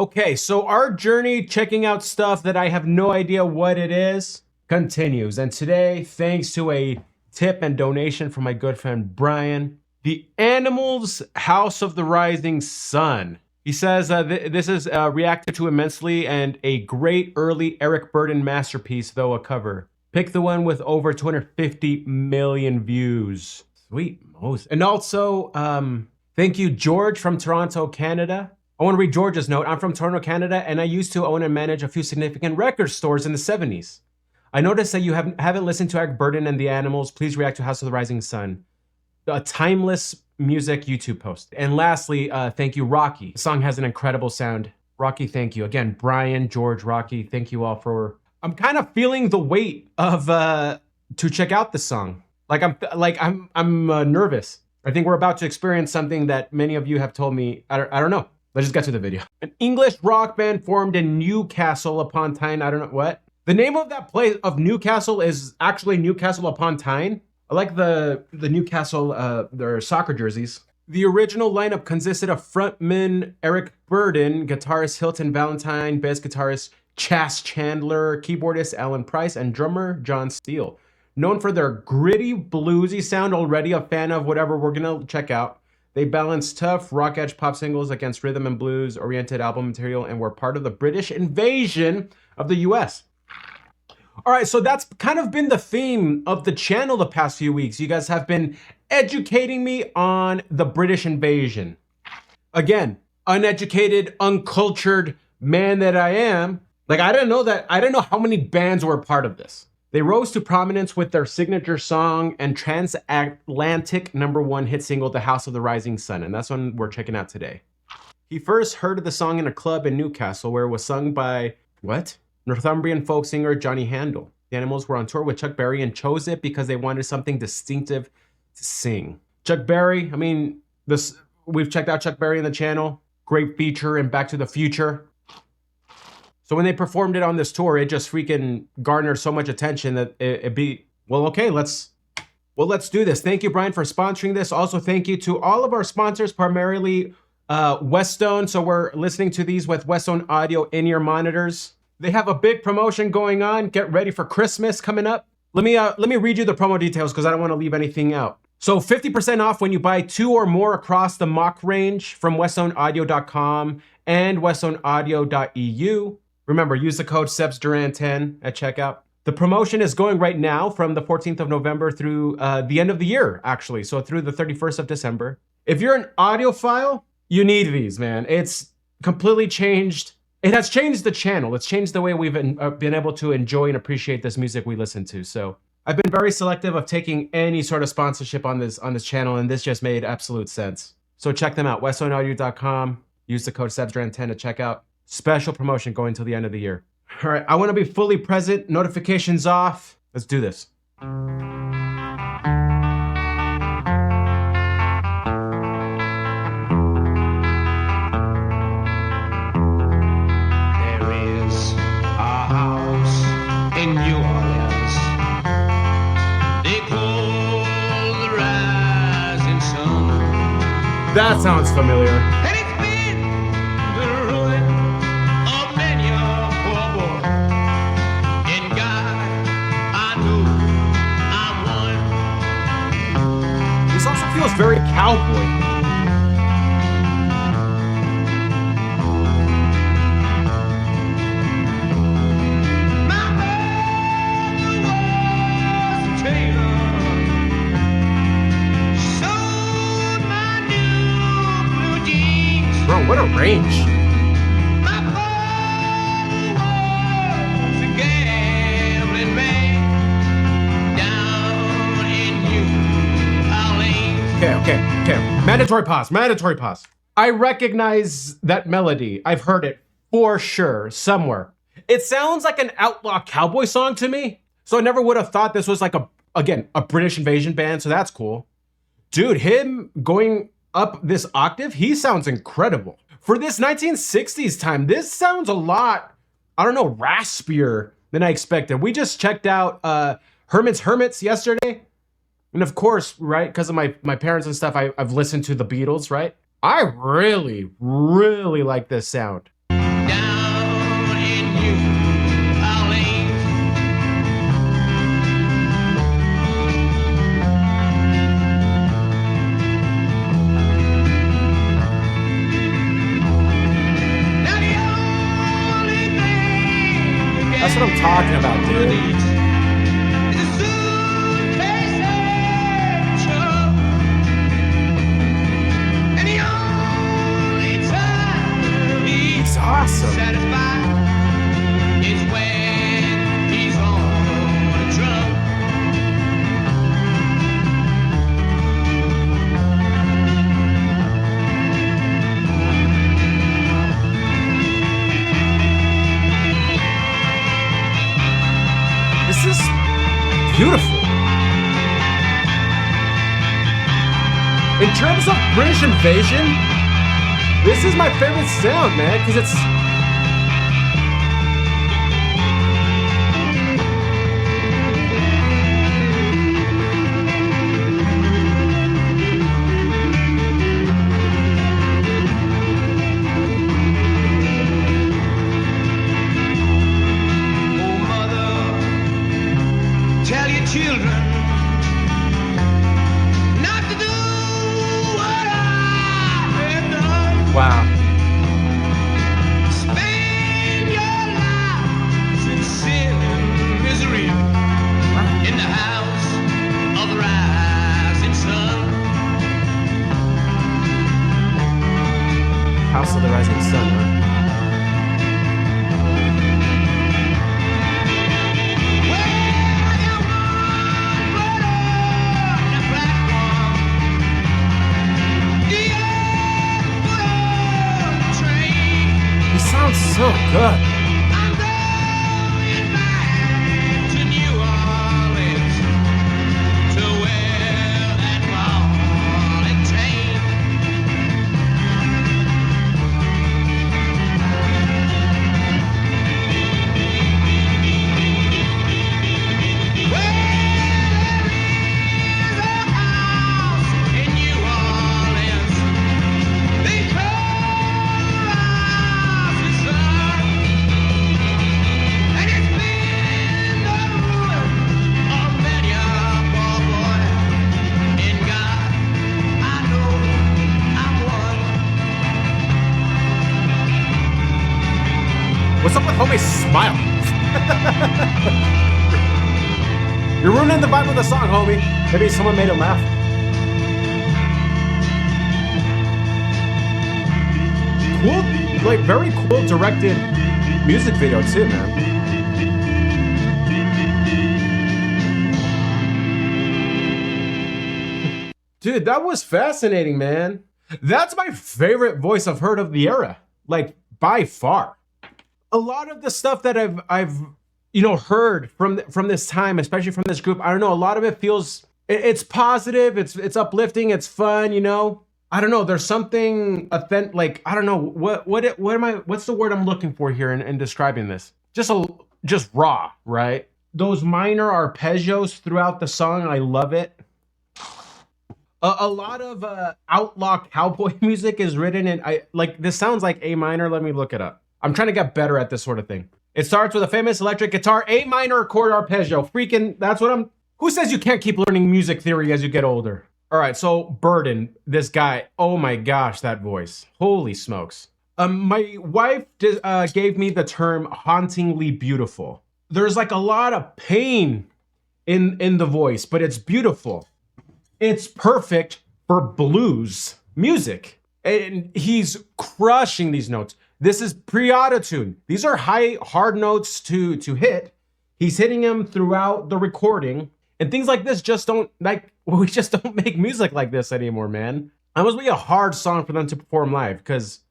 Okay, so our journey checking out stuff that I have no idea what it is continues. And today, thanks to a tip and donation from my good friend Brian, the Animals House of the Rising Sun. He says this is reacted to immensely and a great early Eric Burdon masterpiece, though a cover. Pick the one with over 250 million views. Sweet Moses. And also, thank you, George from Toronto, Canada. I want to read George's note. I'm from Toronto, Canada, and I used to own and manage a few significant record stores in the 70s. I noticed that you haven't listened to Eric Burdon and the Animals. Please react to House of the Rising Sun. A timeless music YouTube post. And lastly, thank you, Rocky. The song has an incredible sound. Rocky, thank you. Again, Brian, George, Rocky, thank you all for... I'm kind of feeling the weight of to check out this song. I'm nervous. I think we're about to experience something that many of you have told me. I don't know. Let's just get to the video. An English rock band formed in Newcastle upon Tyne. I don't know what. The name of that place of Newcastle is actually Newcastle upon Tyne. I like the Newcastle, their soccer jerseys. The original lineup consisted of frontman Eric Burdon, guitarist Hilton Valentine, bass guitarist Chas Chandler, keyboardist Alan Price, and drummer John Steele. Known for their gritty, bluesy sound, already a fan of whatever we're gonna check out. They balanced tough, rock edge pop singles against rhythm and blues oriented album material and were part of the British invasion of the US. All right, so that's kind of been the theme of the channel the past few weeks. You guys have been educating me on the British invasion. Again, uneducated, uncultured man that I am. Like, I didn't know how many bands were a part of this. They rose to prominence with their signature song and transatlantic #1 hit single, The House of the Rising Sun, and that's one we're checking out today. He first heard of the song in a club in Newcastle where it was sung by, Northumbrian folk singer Johnny Handel. The Animals were on tour with Chuck Berry and chose it because they wanted something distinctive to sing. Chuck Berry, I mean, we've checked out Chuck Berry in the channel. Great feature in Back to the Future. So when they performed it on this tour, it just freaking garnered so much attention that let's do this. Thank you, Brian, for sponsoring this. Also, thank you to all of our sponsors, primarily Westone. So we're listening to these with Westone audio in-ear monitors. They have a big promotion going on. Get ready for Christmas coming up. Let me read you the promo details because I don't want to leave anything out. So 50% off when you buy 2 or more across the mock range from westsoundaudio.com and westsoundaudio.eu. Remember, use the code SebsDuran10 at checkout. The promotion is going right now from the 14th of November through the end of the year, actually. So through the 31st of December. If you're an audiophile, you need these, man. It's completely changed. It has changed the channel. It's changed the way we've been able to enjoy and appreciate this music we listen to. So I've been very selective of taking any sort of sponsorship on this channel, and this just made absolute sense. So check them out, westsoundaudio.com. Use the code SebsDuran10 at checkout. Special promotion going till the end of the year. All right, I want to be fully present, notifications off. Let's do this. That sounds familiar. And it's been the ruin of many a poor boy. In God, I know I'm one. This also feels very cowboy. My father was a tailor. Sold my new blue jeans. Bro, what a range. My father was a gambling man down in New Orleans. Okay. Mandatory pause. I recognize that melody. I've heard it for sure, somewhere. It sounds like an outlaw cowboy song to me. So I never would have thought this was like a British invasion band, so that's cool. Dude, him going up this octave, he sounds incredible. For this 1960s time, this sounds a lot, I don't know, raspier than I expected. We just checked out Herman's Hermits yesterday. And of course, right, because of my parents and stuff, I've listened to the Beatles, right? I really, really like this sound. New Orleans. Now the only thing That's what I'm talking about, dude. is a suitcase and truck. And the only time It's awesome. satisfied is when he's on a drunk. This is beautiful. In terms of British invasion, this is my favorite sound, man, because it's... Oh, mother, tell your children not to do what I have done. Wow. Spend your lives in sin and misery in the house of the rising sun. House of the Rising Sun, huh? Well, you want blood on the platform. The old train. He sounds so good. I'm going back to New Orleans to wear that ball and chain. Well, there is a house in New Orleans they call Eisenstad, and it's been the ruin of many a poor boy. In God, I know I'm one. What's up with homie smile? You're ruining the vibe of the song, homie. Maybe someone made him laugh. Cool, like very cool directed music video too, man. Dude, that was fascinating, man. That's my favorite voice I've heard of the era, like by far. A lot of the stuff that I've heard from this time, especially from this group, I don't know, a lot of it feels it's positive, it's uplifting, it's fun, I don't know, there's something authentic, like I don't know what's the word I'm looking for here in describing this? Just raw, right? Those minor arpeggios throughout the song, I love it. A lot of outlaw cowboy music is written in, this sounds like A minor. Let me look it up. I'm trying to get better at this sort of thing. It starts with a famous electric guitar, A minor chord arpeggio. Freaking, that's what I'm, who says you can't keep learning music theory as you get older? All right, so Burden, this guy, oh my gosh, that voice. Holy smokes. My wife gave me the term hauntingly beautiful. There's like a lot of pain in the voice, but it's beautiful. It's perfect for blues music. And he's crushing these notes. This is pre-auto-tune. These are hard notes to hit. He's hitting them throughout the recording. And things like this just don't, we just don't make music like this anymore, man. That must be a hard song for them to perform live, because,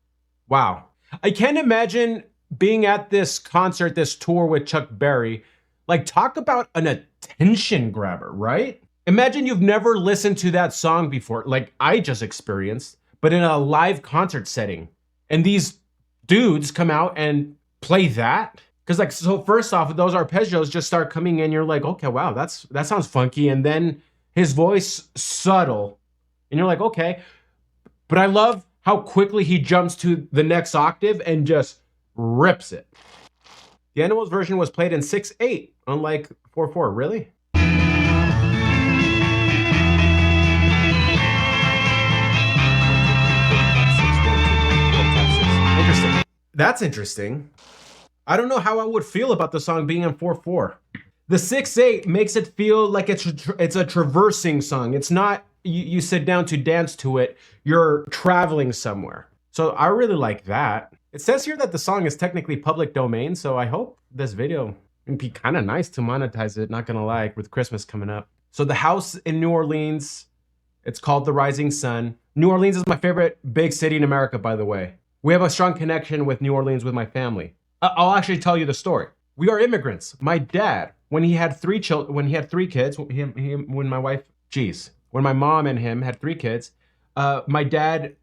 wow. I can't imagine being at this concert, this tour with Chuck Berry. Like, talk about an attention grabber, right? Imagine you've never listened to that song before, like I just experienced, but in a live concert setting. And these dudes come out and play that. Because so first off, those arpeggios just start coming in. You're like, okay, wow, that sounds funky. And then his voice subtle. And you're like, okay. But I love how quickly he jumps to the next octave and just rips it. The Animals version was played in 6/8, unlike 4/4. Really? Interesting. That's interesting. I don't know how I would feel about the song being in 4/4. The 6/8 makes it feel like it's a traversing song. It's not you sit down to dance to it. You're traveling somewhere. So I really like that. It says here that the song is technically public domain, so I hope this video would be kind of nice to monetize it, not gonna lie, with Christmas coming up. So the house in New Orleans, it's called The Rising Sun. New Orleans is my favorite big city in America, by the way. We have a strong connection with New Orleans with my family. I'll actually tell you the story. We are immigrants. My dad, when he had three kids, when my mom and him had 3 kids, my dad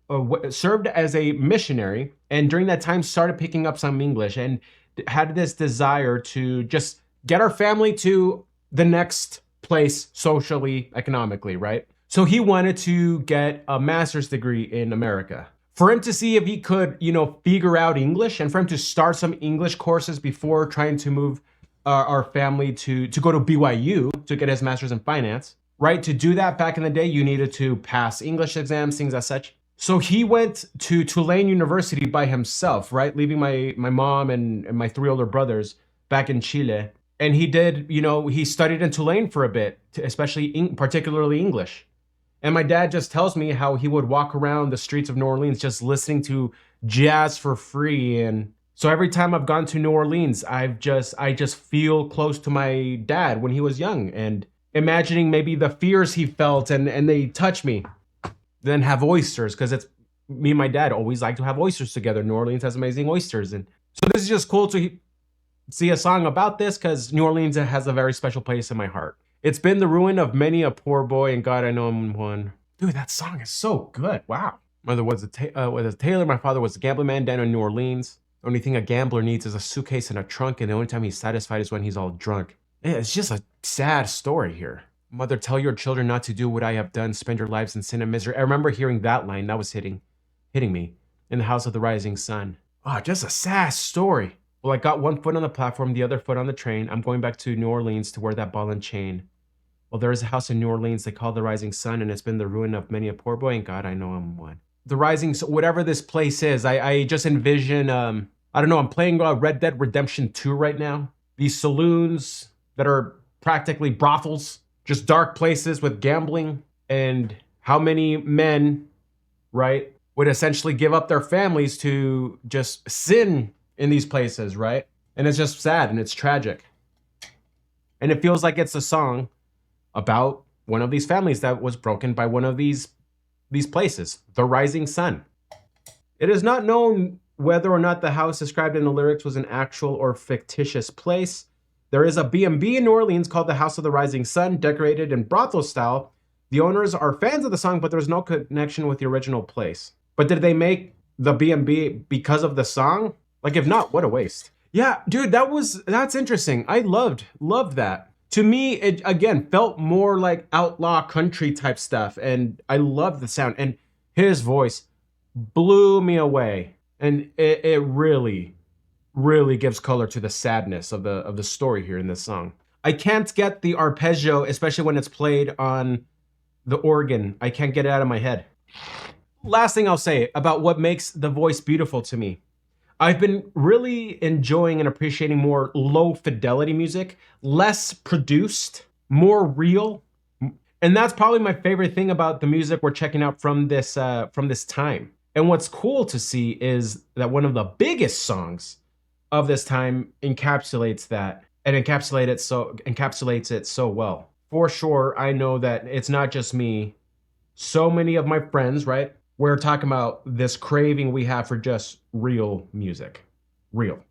served as a missionary, and during that time started picking up some English and had this desire to just get our family to the next place socially, economically, right? So he wanted to get a master's degree in America. For him to see if he could, figure out English, and for him to start some English courses before trying to move our family to go to BYU to get his master's in finance, right? To do that back in the day, you needed to pass English exams, things as such. So he went to Tulane University by himself, right? Leaving my mom and my 3 older brothers back in Chile. And he did, he studied in Tulane for a bit, particularly English. And my dad just tells me how he would walk around the streets of New Orleans just listening to jazz for free. And so every time I've gone to New Orleans, I just feel close to my dad when he was young, and imagining maybe the fears he felt, and they touch me. Then have oysters, because it's me and my dad always like to have oysters together. New Orleans has amazing oysters. And so this is just cool to see a song about this, because New Orleans has a very special place in my heart. It's been the ruin of many a poor boy, and God, I know I'm one. Dude, that song is so good. Wow. Mother was a tailor. My father was a gambling man down in New Orleans. The only thing a gambler needs is a suitcase and a trunk, and the only time he's satisfied is when he's all drunk. Yeah, it's just a sad story here. Mother, tell your children not to do what I have done. Spend your lives in sin and misery. I remember hearing that line. That was hitting me. In the house of the rising sun. Oh, just a sad story. Well, I got one foot on the platform, the other foot on the train. I'm going back to New Orleans to wear that ball and chain. Well, there is a house in New Orleans they call the Rising Sun, and it's been the ruin of many a poor boy, and God, I know I'm one. The Rising, whatever this place is, I just envision, I don't know, I'm playing Red Dead Redemption 2 right now. These saloons that are practically brothels, just dark places with gambling, and how many men, right, would essentially give up their families to just sin in these places, right? And it's just sad and it's tragic. And it feels like it's a song about one of these families that was broken by one of these places, the Rising Sun. It is not known whether or not the house described in the lyrics was an actual or fictitious place. There is a B&B in New Orleans called the House of the Rising Sun, decorated in brothel style. The owners are fans of the song, but there's no connection with the original place. But did they make the B&B because of the song? Like, if not, what a waste. Yeah, dude, that's interesting. I loved that. To me, it, again, felt more like outlaw country type stuff, and I loved the sound. And his voice blew me away. And it really, really gives color to the sadness of the story here in this song. I can't get the arpeggio, especially when it's played on the organ. I can't get it out of my head. Last thing I'll say about what makes the voice beautiful to me. I've been really enjoying and appreciating more low fidelity music, less produced, more real. And that's probably my favorite thing about the music we're checking out from this time. And what's cool to see is that one of the biggest songs of this time encapsulates that, and encapsulates it so well. For sure, I know that it's not just me. So many of my friends, right? We're talking about this craving we have for just real music. Real.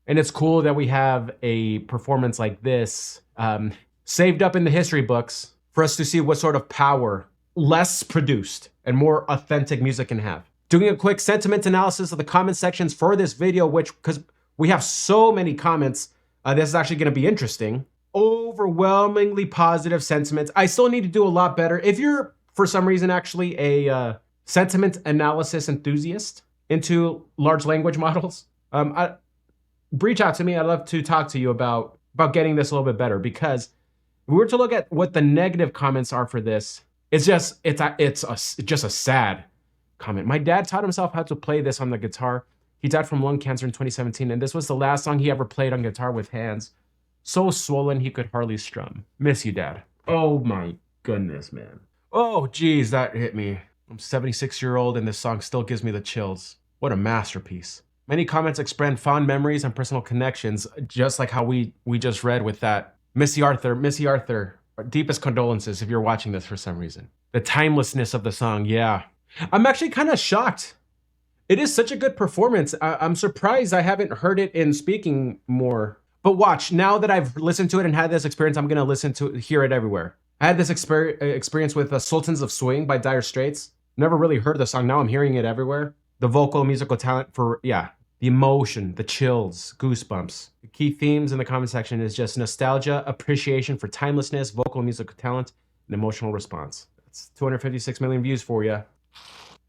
And it's cool that we have a performance like this saved up in the history books for us to see what sort of power less produced and more authentic music can have. Doing a quick sentiment analysis of the comment sections for this video, because we have so many comments, this is actually going to be interesting. Overwhelmingly positive sentiments. I still need to do a lot better. If you're, for some reason, actually a sentiment analysis enthusiast into large language models, reach out to me. I'd love to talk to you about getting this a little bit better, because if we were to look at what the negative comments are for this, it's just a sad comment. My dad taught himself how to play this on the guitar. He died from lung cancer in 2017, and this was the last song he ever played on guitar with hands so swollen he could hardly strum. Miss you, Dad. Oh my goodness, man. Oh, geez, that hit me. I'm 76-year-old, and this song still gives me the chills. What a masterpiece. Many comments express fond memories and personal connections, just like how we just read with that. Missy Arthur, deepest condolences if you're watching this for some reason. The timelessness of the song, yeah. I'm actually kind of shocked. It is such a good performance. I'm surprised I haven't heard it in speaking more. But watch, now that I've listened to it and had this experience, I'm gonna hear it everywhere. I had this experience with Sultans of Swing by Dire Straits. Never really heard the song, now I'm hearing it everywhere. The vocal musical talent the emotion, the chills, goosebumps. The key themes in the comment section is just nostalgia, appreciation for timelessness, vocal musical talent, and emotional response. That's 256 million views for you.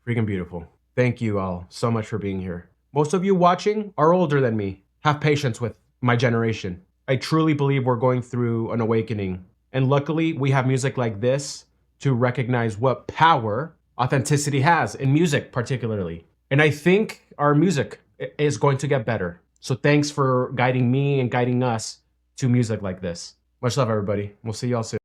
Freaking beautiful. Thank you all so much for being here. Most of you watching are older than me. Have patience with my generation. I truly believe we're going through an awakening. And luckily, we have music like this to recognize what power authenticity has in music particularly. And I think our music is going to get better. So thanks for guiding me and guiding us to music like this. Much love, everybody. We'll see y'all soon.